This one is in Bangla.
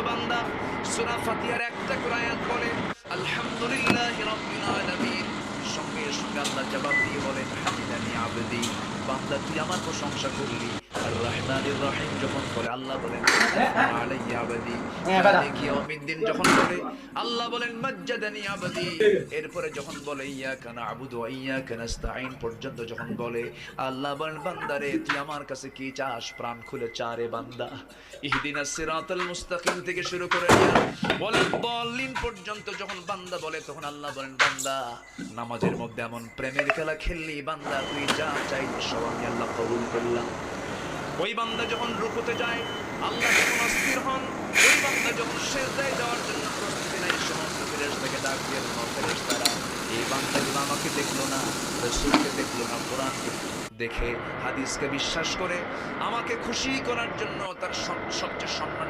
বান্দা সূরা ফাতিহার একটা করে আয়াত বলে আলহামদুলিল্লাহি রাব্বিল আলামিন, সঙ্গে সঙ্গে আল্লাহ জবাব দিয়ে বলেন হামিদানি আবদি, বান্দা তুই আমার প্রশংসা করলি। আর রহমানির রহিম যখন বলে আল্লাহ বলেন আলাইয়া আবদি, মালিক ইয়াউমিদ্দিন যখন বলে আল্লাহ বলেন মাজ্জাদানি আবদি, এরপরে যখন বলে ইয়াকা না'বুদু ওয়া ইয়াকা নাস্তাঈন পর্যন্ত যখন বলে আল্লাহ বলেন বান্দারে তুই আমার কাছে কি চাস, প্রাণ খুলে চারে বান্দা। ইহদিনাস সিরাতাল মুস্তাকিম থেকে শুরু করে ওয়ালাদ দাল্লিন পর্যন্ত যখন বান্দা বলে তখন আল্লাহ বলেন বান্দা নামাজের মধ্যে এমন প্রেমের খেলা খেললি বান্দা তুই যা চাইলি সব আমি আল্লাহ কবুল করলাম। ওই বান্দা যখন রুকুতে যায় আল্লাহ যখন অস্থির হন, ওই বান্দা যখন সিজদায় যাওয়ার জন্য প্রস্তুতি নেয় সমস্ত ফেরেশতাকে ডাক দিয়ে ফেরেশতারা এই বান্দাগুলো আমাকে দেখলো না, রাসূলকে দেখলো না, কোরআনকে দেখে হাদিসকে বিশ্বাস করে আমাকে খুশি করার জন্য তার সবচেয়ে সম্মান